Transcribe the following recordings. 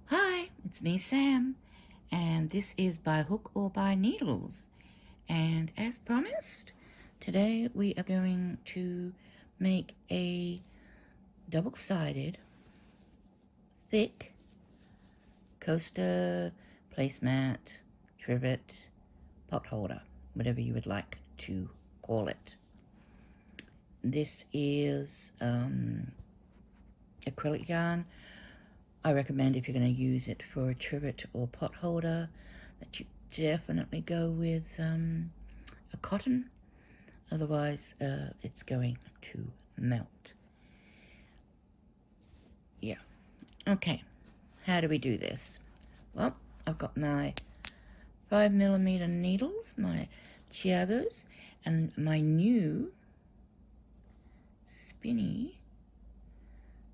Hi, it's me, Sam, and this is By Hook or By Needles. And as promised, today we are going to make a double-sided, thick coaster, placemat, trivet, pot holder, whatever you would like to call it. This is acrylic yarn. I recommend if you're going to use it for a trivet or pot holder that you definitely go with a cotton, otherwise it's going to melt. Yeah. Okay, how do we do this? Well, I've got my 5mm needles, my Chiagos, and my new spinny,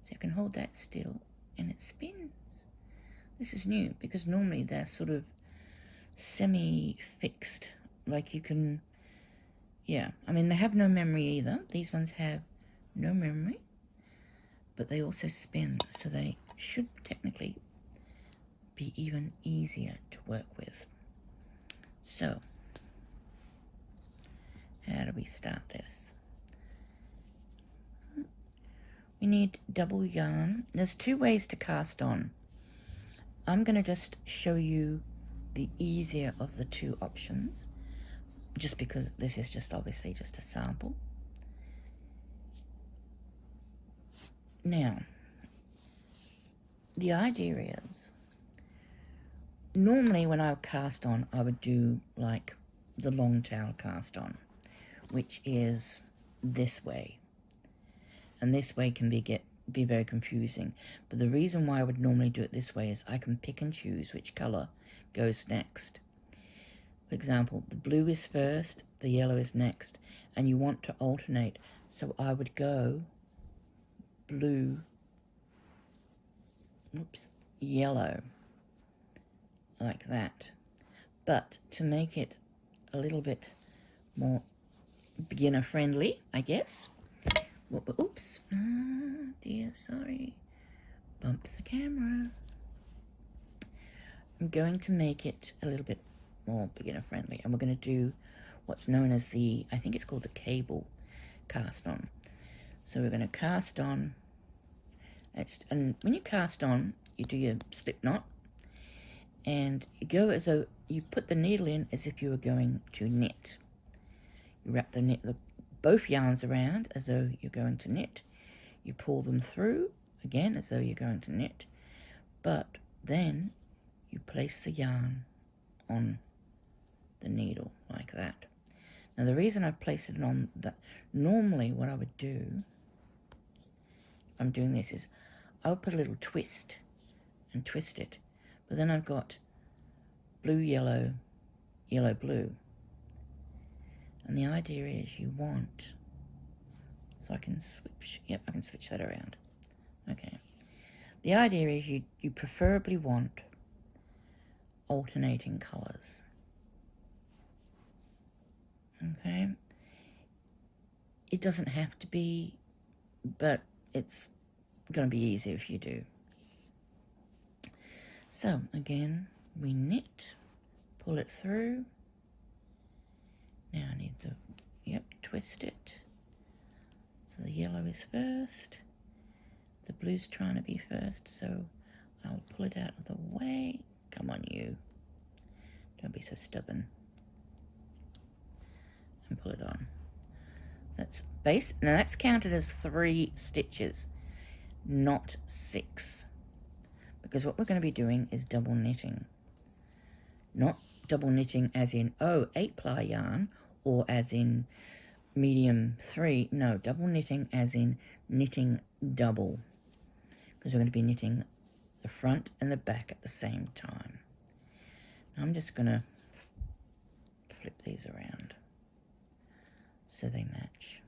so I can hold that still and it spins. This is new because normally they're sort of semi-fixed, like you can, yeah, I mean they have no memory either. These ones have no memory, but they also spin, so they should technically be even easier to work with. So how do we start this? We need double yarn. There's two ways to cast on. I'm going to just show you the easier of the two options, just because this is just obviously just a sample. Now, the idea is, normally when I cast on, I would do like the long tail cast on, which is this way. And this way can be very confusing. But the reason why I would normally do it this way is I can pick and choose which color goes next. For example, the blue is first, the yellow is next, and you want to alternate. So I would go blue, yellow, like that. But to make it a little bit more beginner friendly, I guess. Oops, oh dear, sorry, bumped the camera. I'm going to make it a little bit more beginner friendly, and we're going to do what's known as the, I think it's called the cable cast on. So we're going to cast on, and when you cast on, you do your slip knot, and you go as though you put the needle in as if you were going to knit. You wrap both yarns around as though you're going to knit. You pull them through again as though you're going to knit, but then you place the yarn on the needle like that. Now the reason I place it on that, normally what I would do if I'm doing this is I would put a little twist and twist it, but then I've got blue, yellow, yellow, blue. And the idea is you want, so I can switch, yep, I can switch that around. Okay. The idea is you preferably want alternating colors. Okay. It doesn't have to be, but it's going to be easier if you do. So again, we knit, pull it through. Now I need to, twist it. So the yellow is first. The blue's trying to be first, so I'll pull it out of the way. Come on, you. Don't be so stubborn. And pull it on. That's base. Now that's counted as 3 stitches, not 6. Because what we're going to be doing is double knitting. Not double knitting as in, 8-ply yarn, or as in medium 3. No, double knitting as in knitting double. Because we're going to be knitting the front and the back at the same time. Now I'm just going to flip these around so they match.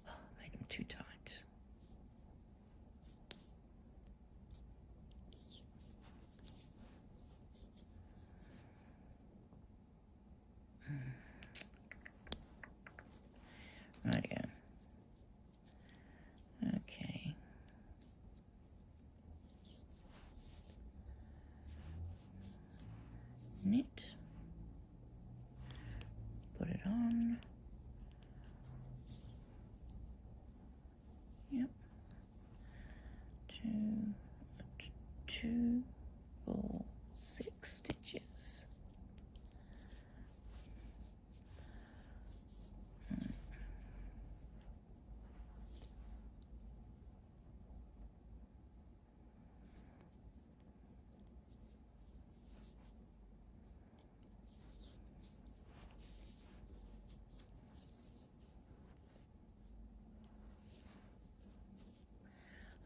Oh, made them too tight. Rightio. 2, 4, 6 stitches.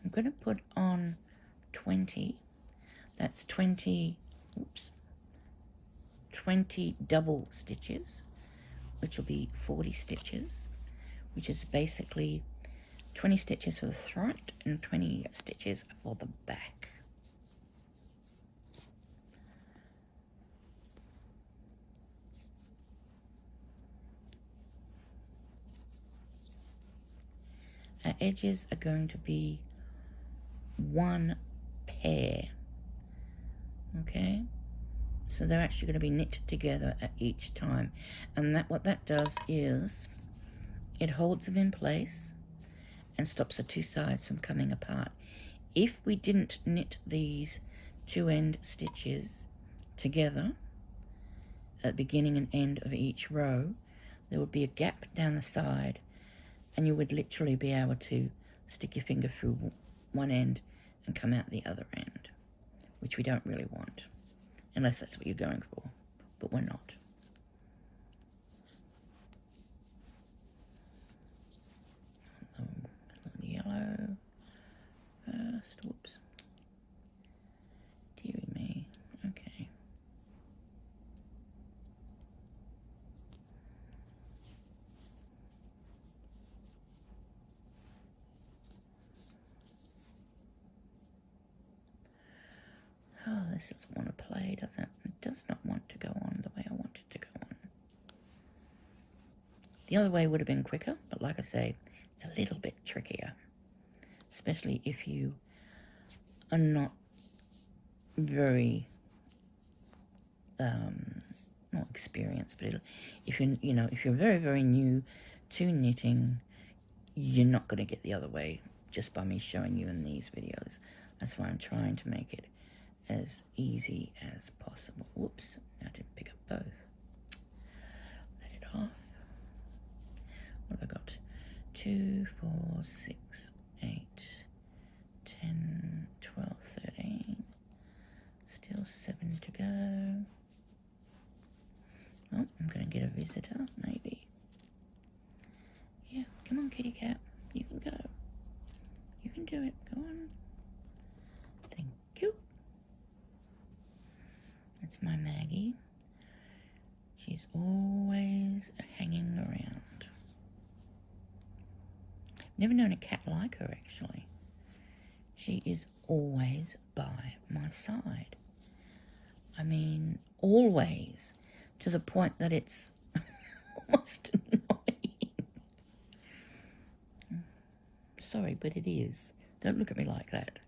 I'm going to put on 20. That's 20, oops, 20 double stitches, which will be 40 stitches, which is basically 20 stitches for the front and 20 stitches for the back. Our edges are going to be one pair, okay? So they're actually going to be knit together at each time, and what that does is it holds them in place and stops the two sides from coming apart. If we didn't knit these two end stitches together at the beginning and end of each row, there would be a gap down the side, and you would literally be able to stick your finger through one end and come out the other end, which we don't really want, unless that's what you're going for, but we're not. Yellow first, whoops, dearie me, okay. Oh, this doesn't want to play, does it? It does not want to go on the way I want it to go on. The other way would have been quicker, but like I say, it's a little bit trickier, especially if you are not very, not experienced, but if you're very, very new to knitting, you're not going to get the other way just by me showing you in these videos. That's why I'm trying to make it as easy as possible. Whoops, I didn't pick up both. Let it off. What have I got? 2, 4, 6, 8, 10, 12, 13. Still 7 to go. Oh, I'm going to get a visitor, maybe. Yeah, come on, kitty cat. You can go. You can do it. Go on. Thank you. That's my Maggie. She's always hanging around. Never known a cat like her, actually. She is always by my side. I mean, always, to the point that it's almost annoying. Sorry, but it is. Don't look at me like that.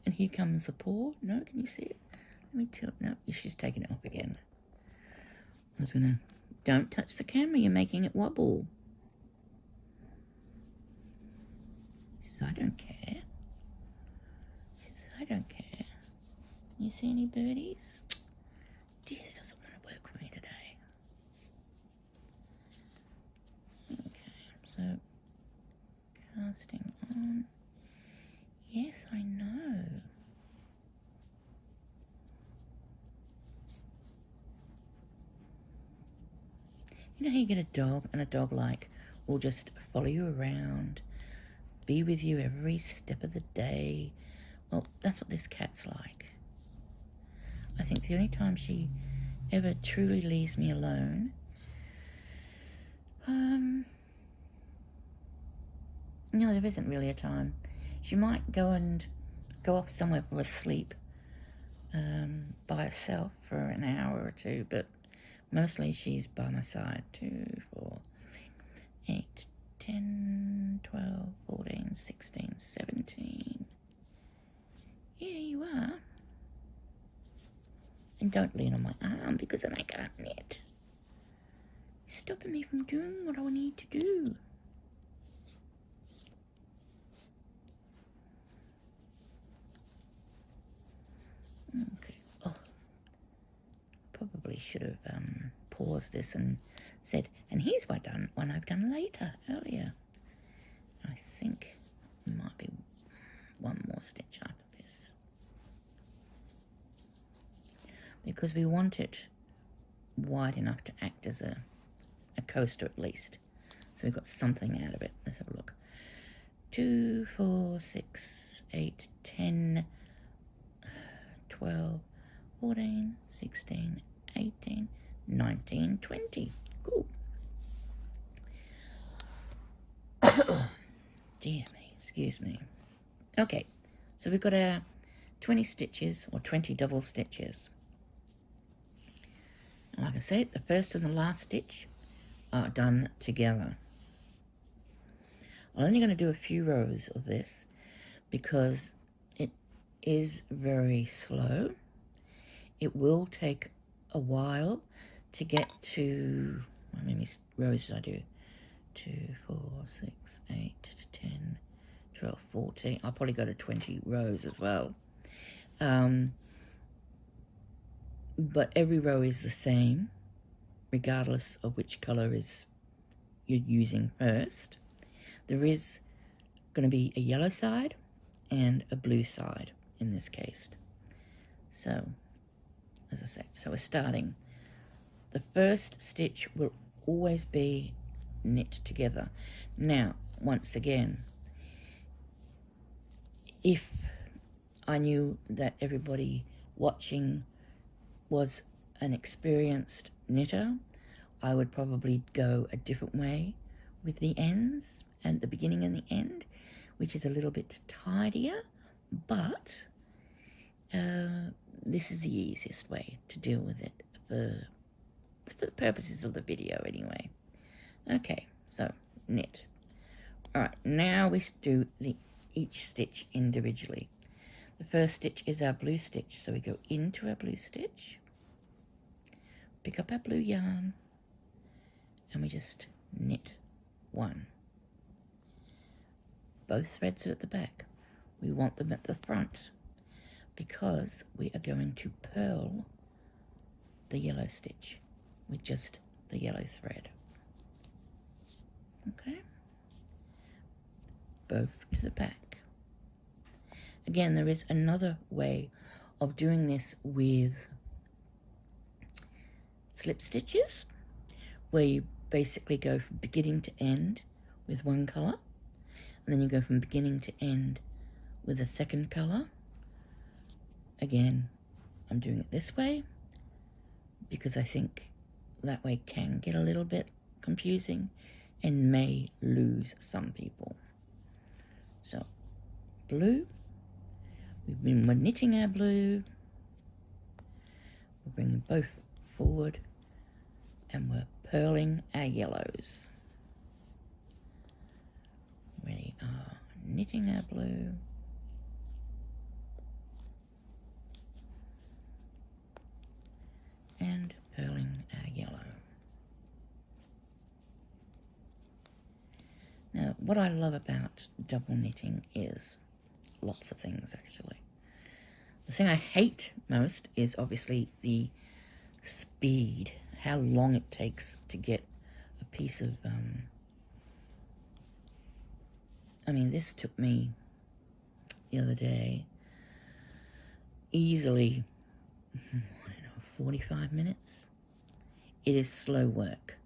And here comes the paw. No, can you see it? Let me tilt. No, she's taking it off again. I was gonna... Don't touch the camera, you're making it wobble. She says, I don't care. She says, I don't care. You see any birdies? Dear, it doesn't want to work for me today. Okay, so casting on. Yes, I know. You know how you get a dog and a dog will just follow you around, be with you every step of the day? Well, that's what this cat's like. I think the only time she ever truly leaves me alone, no, there isn't really a time. She might go off somewhere for a sleep by herself for an hour or two, but mostly she's by my side. 2, 4, 8, 10, 12, 14, 16, 17. Yeah, you are. And don't lean on my arm because then I can't knit. You're stopping me from doing what I need to do. should have paused this and said, and here's one I've done later, earlier. I think there might be one more stitch after this, because we want it wide enough to act as a coaster at least. So we've got something out of it. Let's have a look. 2, 4, 6, 8, 10, 12, 14, 16, 18, 19, 20. Cool. Dear me, excuse me. Okay, so we've got our 20 stitches, or 20 double stitches. And like I said, the first and the last stitch are done together. I'm only going to do a few rows of this because it is very slow. It will take a while to get to, how many rows did I do? 2, 4, 6, 8, 10, 12, 14. I'll probably go to 20 rows as well. But every row is the same, regardless of which colour you're using first. There is going to be a yellow side and a blue side in this case. So, as I say, so we're starting. The first stitch will always be knit together. Now, once again, if I knew that everybody watching was an experienced knitter, I would probably go a different way with the ends and the beginning and the end, which is a little bit tidier, but this is the easiest way to deal with it for the purposes of the video anyway. Okay, so knit. Alright, now we do each stitch individually. The first stitch is our blue stitch, so we go into our blue stitch, pick up our blue yarn, and we just knit 1. Both threads are at the back. We want them at the front because we are going to purl the yellow stitch with just the yellow thread. Okay, both to the back. Again, there is another way of doing this with slip stitches, where you basically go from beginning to end with one colour, and then you go from beginning to end with a second colour. Again, I'm doing it this way because I think that way can get a little bit confusing and may lose some people. So, blue, we're knitting our blue, we're bringing both forward, and we're purling our yellows. We are knitting our blue, and purling our yellow. Now, what I love about double knitting is lots of things, actually. The thing I hate most is obviously the speed, how long it takes to get a piece of, I mean, this took me the other day easily, I don't know, 45 minutes. It is slow work,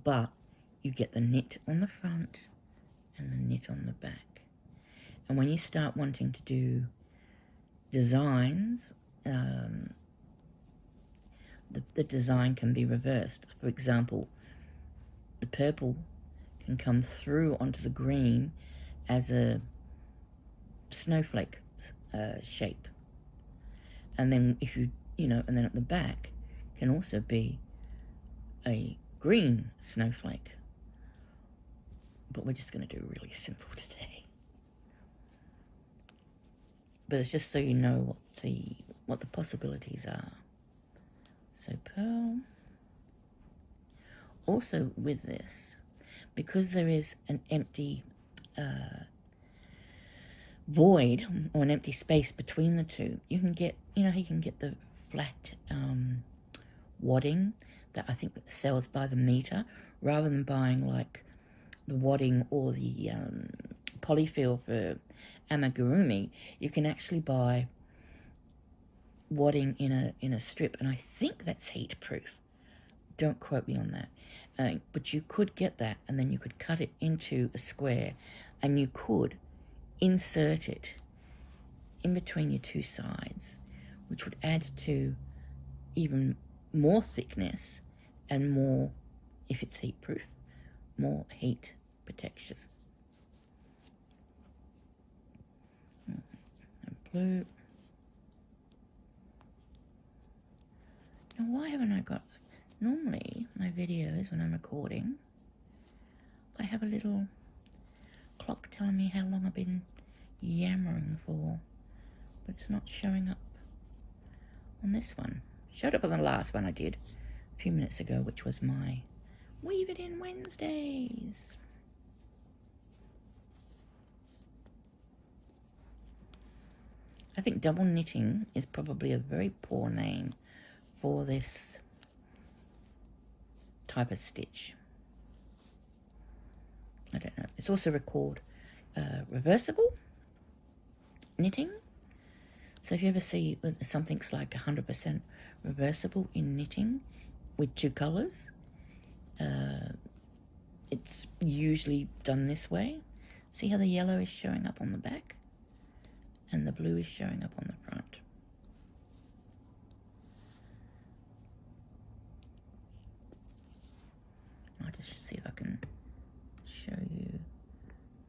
but you get the knit on the front and the knit on the back. And when you start wanting to do designs, the design can be reversed. For example, the purple can come through onto the green as a snowflake shape. And then if you know, and then at the back can also be a green snowflake. But we're just going to do really simple today. But it's just so you know what the possibilities are. So purl. Also with this, because there is an empty void or an empty space between the two, you can get, you can get the flat wadding that I think sells by the meter, rather than buying like the wadding or the polyfill for amigurumi. You can actually buy wadding in a strip, and I think that's heat proof. Don't quote me on that. But you could get that, and then you could cut it into a square, and you could insert it in between your two sides, which would add to even more thickness and more, if it's heat proof, more heat protection. And blue. Now, why haven't I got... Normally, my videos, when I'm recording, I have a little clock telling me how long I've been yammering for, but it's not showing up on this one. Showed up on the last one I did a few minutes ago, which was my Weave It In Wednesdays. I think double knitting is probably a very poor name for this type of stitch. I don't know. It's also called reversible knitting. So if you ever see something's like 100% reversible in knitting with two colours, it's usually done this way. See how the yellow is showing up on the back and the blue is showing up on the front. I'll just see if I can show you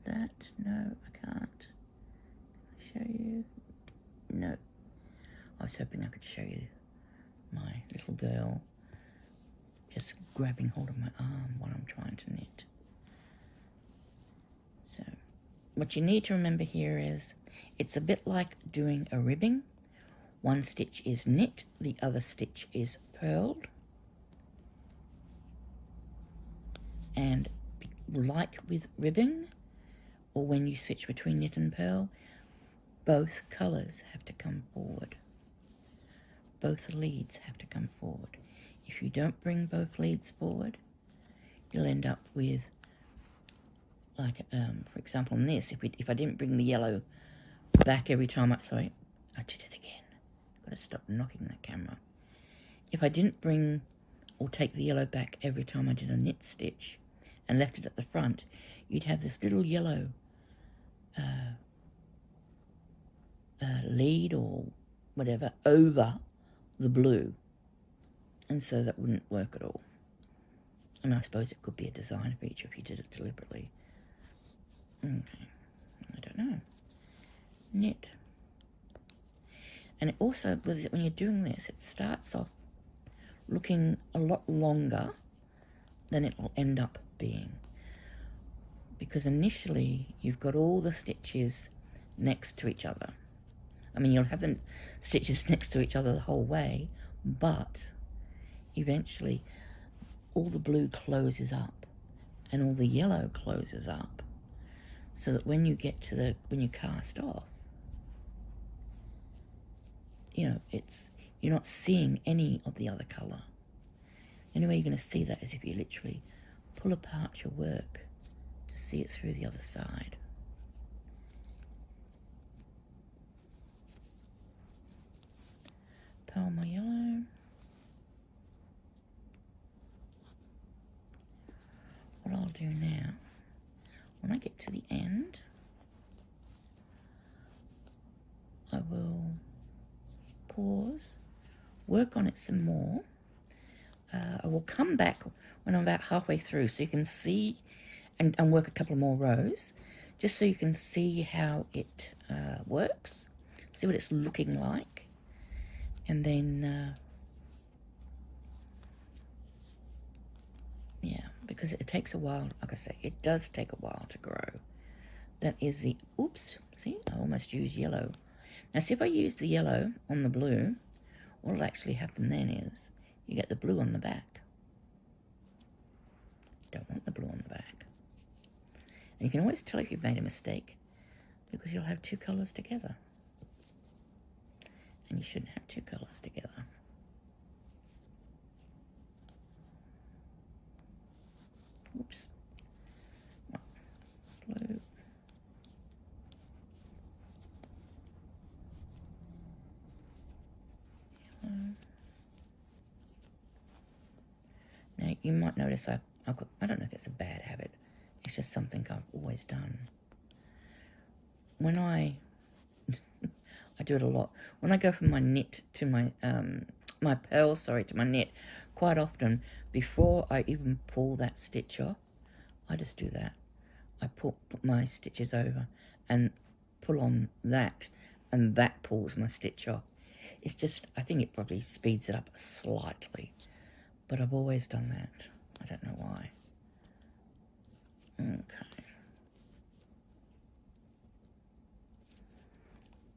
that. No, I can't. Show you? No. I was hoping I could show you my little girl just grabbing hold of my arm while I'm trying to knit. So, what you need to remember here is it's a bit like doing a ribbing. One stitch is knit, the other stitch is purled. And like with ribbing, or when you switch between knit and purl, both colours have to come forward. Both leads have to come forward. If you don't bring both leads forward, you'll end up with, like, for example, on this, if I didn't bring the yellow back every time sorry, I did it again. I've got to stop knocking that camera. If I didn't bring or take the yellow back every time I did a knit stitch and left it at the front, you'd have this little yellow lead or whatever over the blue, and so that wouldn't work at all. And I suppose it could be a design feature if you did it deliberately. Okay, I don't know. Knit. And it also, when you're doing this, it starts off looking a lot longer than it will end up being, because initially you've got all the stitches next to each other. I mean, you'll have the stitches next to each other the whole way, but eventually all the blue closes up and all the yellow closes up, so that when you get to when you cast off, you know, you're not seeing any of the other colour. The only way you're going to see that is if you literally pull apart your work to see it through the other side. Purl my yellow. What I'll do now, when I get to the end, I will pause, work on it some more. I will come back when I'm about halfway through so you can see and work a couple more rows, just so you can see how it works, see what it's looking like, and then yeah, because it takes a while. Like I say, it does take a while to grow. That is the, oops, see, I almost used yellow. Now see, if I use the yellow on the blue, what will actually happen then is you get the blue on the back. Don't want the blue on the back. And you can always tell if you've made a mistake, because you'll have two colours together. And you shouldn't have two colours together. Oops. Blue. Yellow. Now you might notice I don't know if it's a bad habit. It's just something I've always done. When I do it a lot. When I go from my knit to my my pearl, to my knit, quite often before I even pull that stitch off, I just do that. I put my stitches over and pull on that, and that pulls my stitch off. It's just, I think it probably speeds it up slightly, but I've always done that. I don't know why. Okay.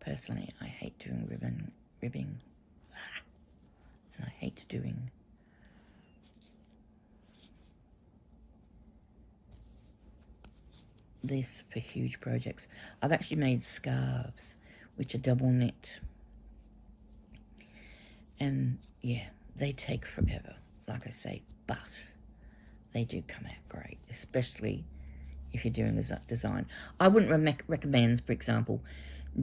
Personally, I hate doing ribbing, and I hate doing this for huge projects. I've actually made scarves, which are double knit, and yeah, they take forever, like I say, but they do come out great, especially if you're doing this design. I wouldn't recommend, for example,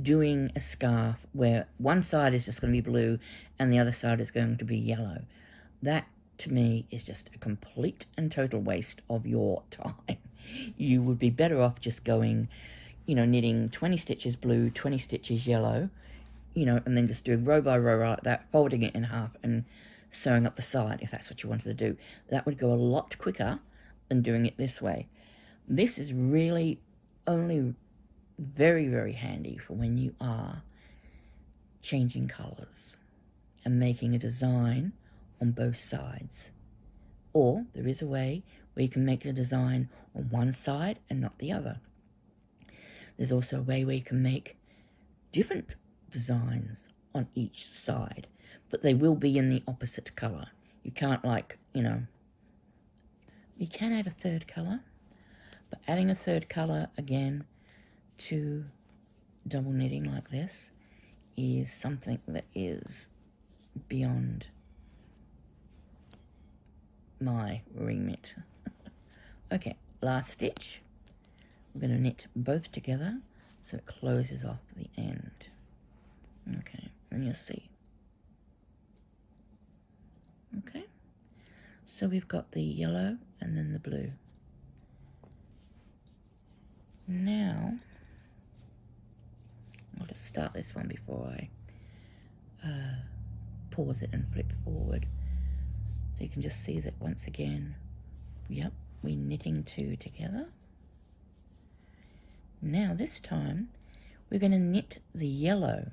doing a scarf where one side is just going to be blue and the other side is going to be yellow. That, to me, is just a complete and total waste of your time. You would be better off just going, you know, knitting 20 stitches blue, 20 stitches yellow, you know, and then just doing row by row like that, folding it in half and sewing up the side if that's what you wanted to do. That would go a lot quicker than doing it this way. This is really only very, very handy for when you are changing colours and making a design on both sides. Or there is a way where you can make a design on one side and not the other. There's also a way where you can make different designs on each side, but they will be in the opposite colour. You can't, like, you know, you can add a third colour, but adding a third colour again to double knitting like this is something that is beyond my remit. Okay, last stitch. We're going to knit both together so it closes off the end. Okay, and you'll see. Okay, so we've got the yellow and then the blue. Now, I'll just start this one before I pause it and flip forward. So you can just see that once again, yep, we're knitting two together. Now this time, we're going to knit the yellow.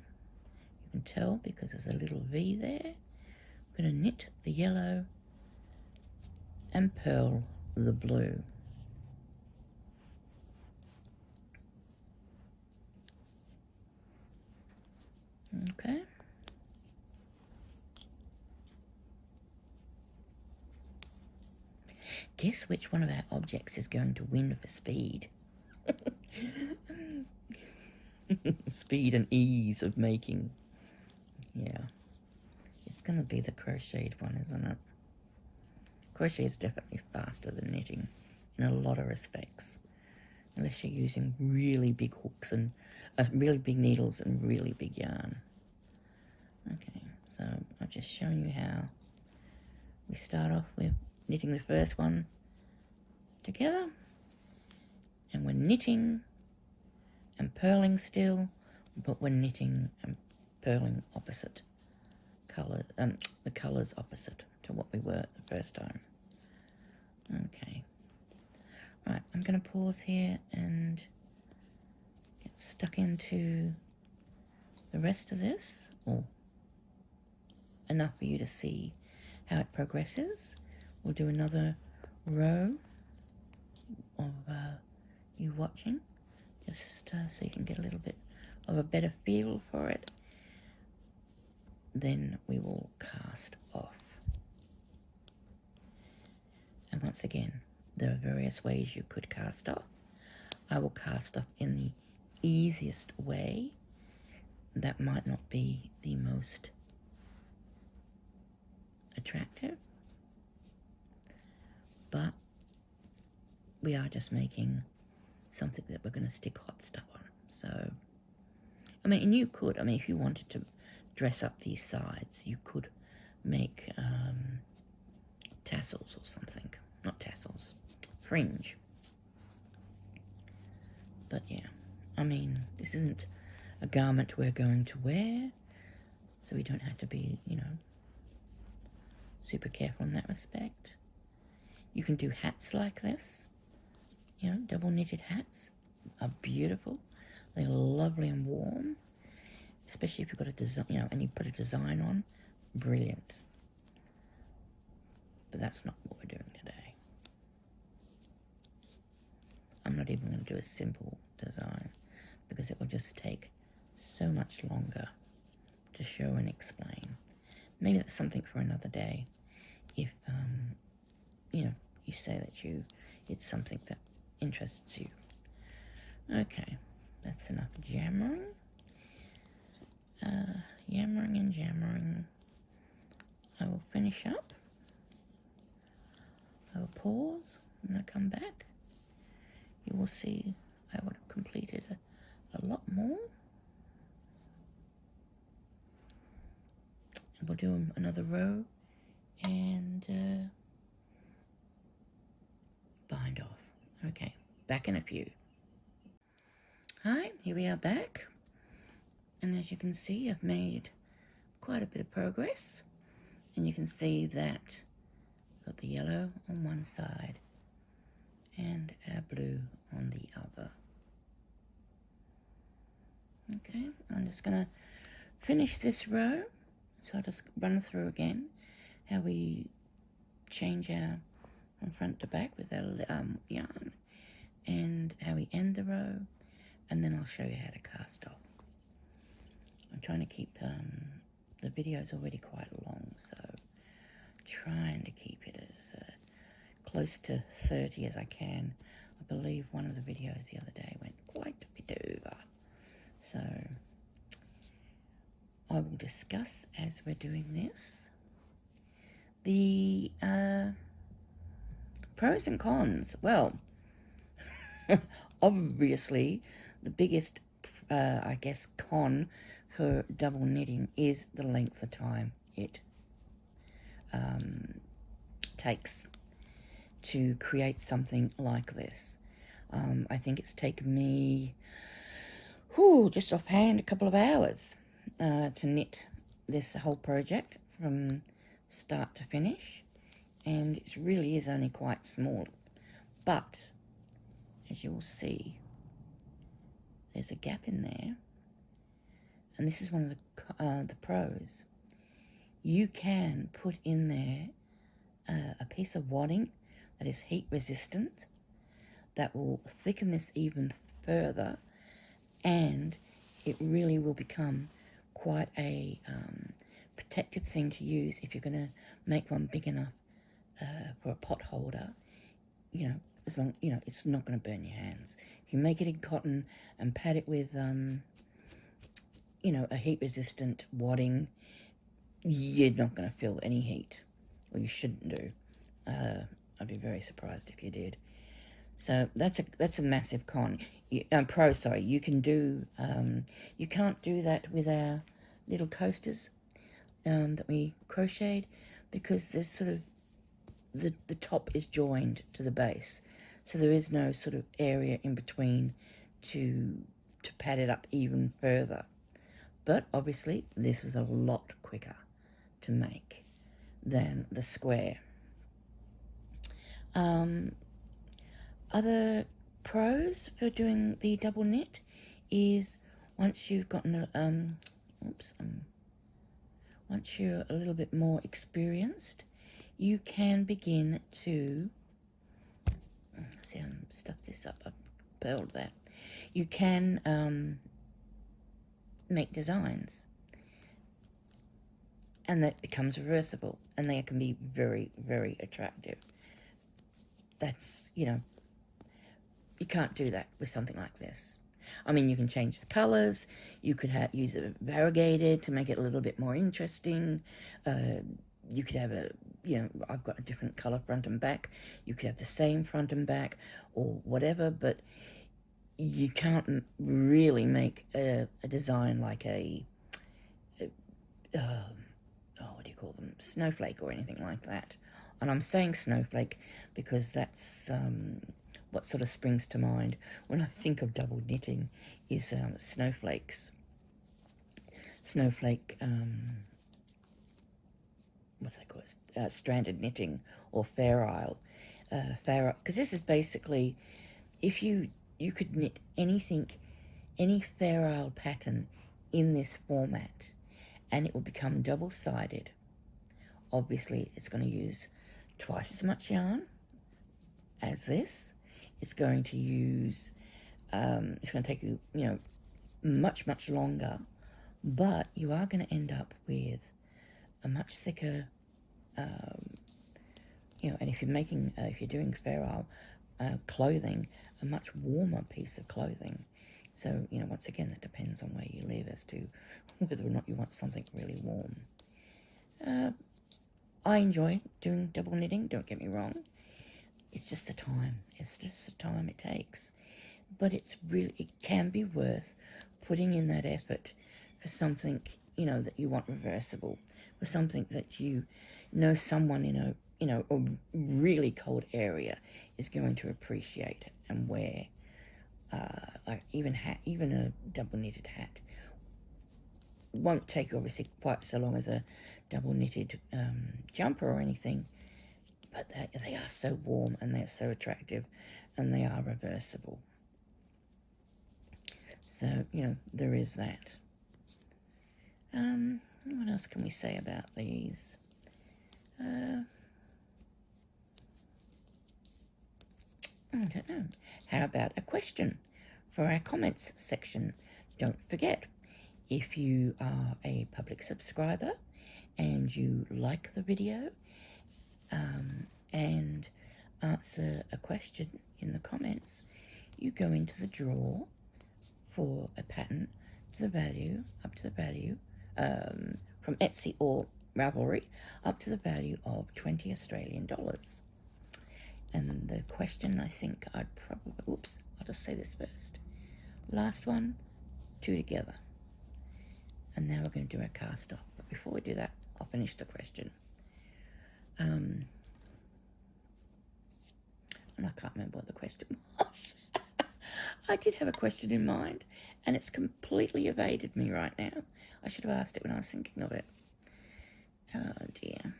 You can tell because there's a little V there. We're going to knit the yellow and purl the blue. Okay. Guess which one of our objects is going to win for speed? Speed and ease of making. Yeah. It's going to be the crocheted one, isn't it? Crochet is definitely faster than knitting in a lot of respects. Unless you're using really big hooks and really big needles and really big yarn. Okay, so I've just shown you how we start off with knitting the first one together, and we're knitting and purling still, but we're knitting and purling opposite colour, the colours opposite to what we were the first time. Okay, right, I'm going to pause here and get stuck into the rest of this, or enough for you to see how it progresses. We'll do another row of you watching, just so you can get a little bit of a better feel for it. Then we will cast off. And once again, there are various ways you could cast off. I will cast off in the easiest way. That might not be the most attractive, but we are just making something that we're going to stick hot stuff on. So, I mean, and you could, I mean, if you wanted to dress up these sides, you could make tassels or something. Not tassels, fringe. But yeah, I mean, this isn't a garment we're going to wear, so we don't have to be, you know, super careful in that respect. You can do hats like this, you know, double knitted hats are beautiful. They're lovely and warm, especially if you've got a design, you know, and you put a design on, brilliant. But that's not what we're doing today. I'm not even going to do a simple design because it will just take so much longer to show and explain. Maybe that's something for another day if, you know, you say that it's something that interests you. Okay, that's enough jammering. Yammering and jammering. I will finish up. I will pause and I come back. You will see I would have completed a lot more. And we'll do another row and bind off. Okay, back in a few. Hi, here we are back. And as you can see, I've made quite a bit of progress. And you can see that I've got the yellow on one side and our blue on the other. Okay, I'm just going to finish this row. So I'll just run through again how we change our from front to back with our yarn and how we end the row, and then I'll show you how to cast off. I'm trying to keep the video's already quite long, so trying to keep it as close to 30 as I can. I believe one of the videos the other day went quite a bit over, so I will discuss as we're doing this the pros and cons. Well, obviously the biggest I guess con for double knitting is the length of time it takes to create something like this. I think it's taken me just offhand a couple of hours to knit this whole project from start to finish, and it really is only quite small, but as you will see there's a gap in there, and this is one of the pros. You can put in there a piece of wadding that is heat resistant that will thicken this even further, and it really will become quite a protective thing to use if you're going to make one big enough for a pot holder. You know, as long, you know, it's not going to burn your hands. If you make it in cotton and pad it with you know, a heat resistant wadding, you're not going to feel any heat, or you shouldn't do. I'd be very surprised if you did. So that's a massive con. Pro, sorry. You can do you can't do that with our little coasters that we crocheted, because there's sort of the top is joined to the base, so there is no sort of area in between to pad it up even further. But obviously this was a lot quicker to make than the square. Other pros for doing the double knit is once you've gotten once you're a little bit more experienced, you can begin to see, I'm stuffed this up, I've pearled that. You can make designs, and that becomes reversible, and they can be very, very attractive. That's, you know, you can't do that with something like this. I mean, you can change the colours, you could use it variegated to make it a little bit more interesting, you could have you know, I've got a different colour front and back. You could have the same front and back or whatever, but you can't really make a design like what do you call them, snowflake or anything like that. And I'm saying snowflake because that's what sort of springs to mind when I think of double knitting is snowflakes. Snowflake, what do they call it? Stranded knitting or Fair Isle. Because this is basically, if you could knit anything, any Fair Isle pattern in this format, and it will become double-sided. Obviously, it's going to use twice as much yarn as this. It's going to use, it's going to take you, you know, much, much longer, but you are going to end up with a much thicker, you know, and if you're making, if you're doing Fair Isle clothing, a much warmer piece of clothing. So, you know, once again, that depends on where you live as to whether or not you want something really warm. I enjoy doing double knitting, don't get me wrong. It's just the time. It's just the time it takes. But it's really, it can be worth putting in that effort for something, you know, that you want reversible, for something that you know someone in a, you know, a really cold area is going to appreciate and wear. Like even a double knitted hat won't take obviously quite so long as a double knitted jumper or anything, but they are so warm and they're so attractive and they are reversible. So, you know, there is that. What else can we say about these? I don't know. How about a question for our comments section? Don't forget, if you are a public subscriber and you like the video and answer a question in the comments, you go into the draw for a pattern to the value, up to the value, from Etsy or Ravelry, up to the value of $20 Australian. And the question, I think I'd probably, oops, I'll just say this first. Last one, 2 together. And now we're going to do our cast off. But before we do that, I'll finish the question. And I can't remember what the question was. I did have a question in mind, and it's completely evaded me right now. I should have asked it when I was thinking of it. Oh dear.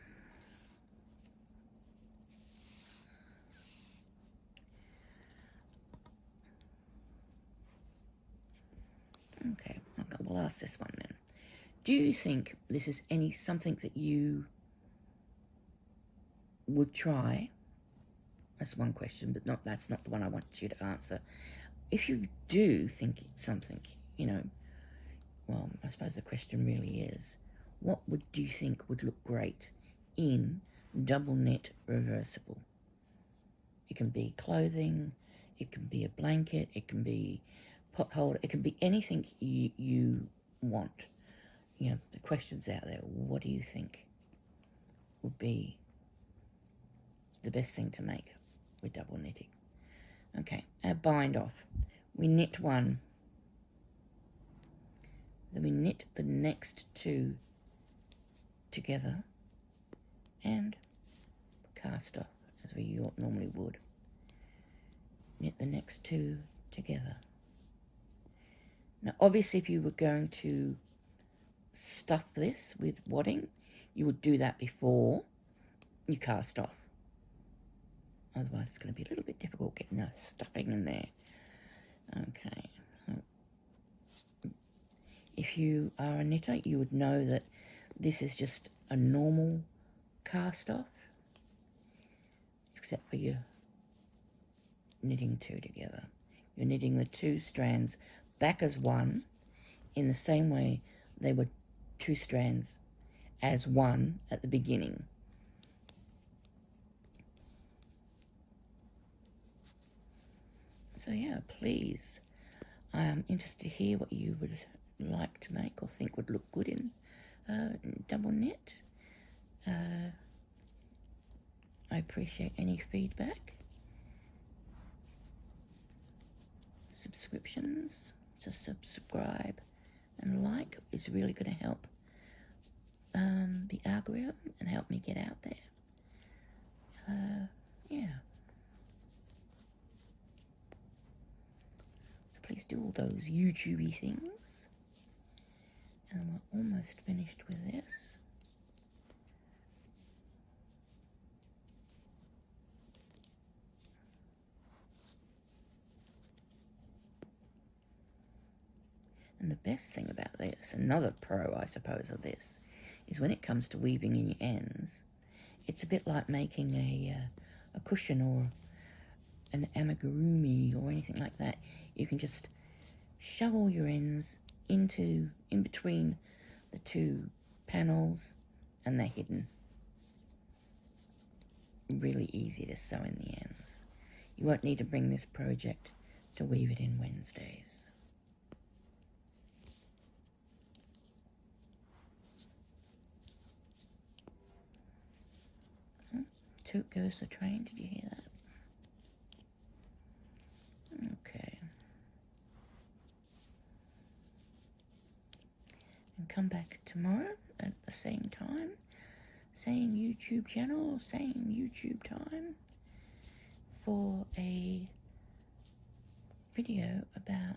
Okay, we'll ask this one then. Do you think this is something that you would try? That's one question, but that's not the one I want you to answer. If you do think it's something, you know, well, I suppose the question really is, what do you think would look great in double knit reversible? It can be clothing, it can be a blanket, it can be potholder, it can be anything you want. You know, the question's out there. What do you think would be the best thing to make with double knitting? Okay, our bind off. We knit one, then we knit the next 2 together and cast off as we normally would. Knit the next 2 together. Now obviously if you were going to stuff this with wadding, you would do that before you cast off. Otherwise it's going to be a little bit difficult getting the stuffing in there. Okay. If you are a knitter, you would know that this is just a normal cast off, except for your knitting 2 together. You're knitting the 2 strands back as one in the same way they were 2 strands as one at the beginning. So yeah, please, I am interested to hear what you would like to make or think would look good in double knit. I appreciate any feedback. Subscriptions, to subscribe and like is really going to help the algorithm and help me get out there. Yeah. So please do all those YouTube-y things. And we're almost finished with this. And the best thing about this, another pro I suppose of this, is when it comes to weaving in your ends, it's a bit like making a cushion or an amigurumi or anything like that. You can just shove all your ends in between the two panels and they're hidden. Really easy to sew in the ends. You won't need to bring this project to weave it in Wednesdays. Toot goes the train, did you hear that? Okay. And come back tomorrow at the same time. Same YouTube channel, same YouTube time for a video about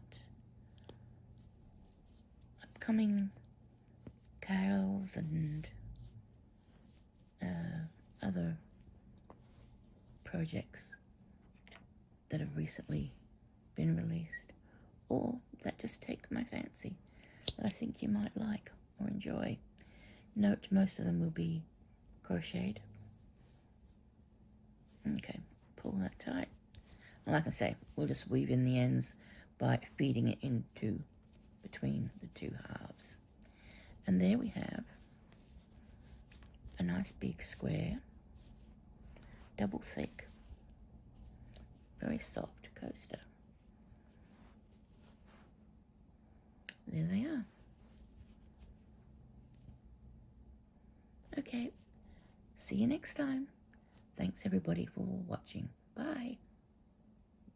upcoming carols and other projects that have recently been released or that just take my fancy that I think you might like or enjoy. Note most of them will be crocheted. Okay, pull that tight. And like I say, we'll just weave in the ends by feeding it into between the two halves. And there we have a nice big square, double thick, very soft coaster. There they are. Okay, see you next time. Thanks everybody for watching. Bye.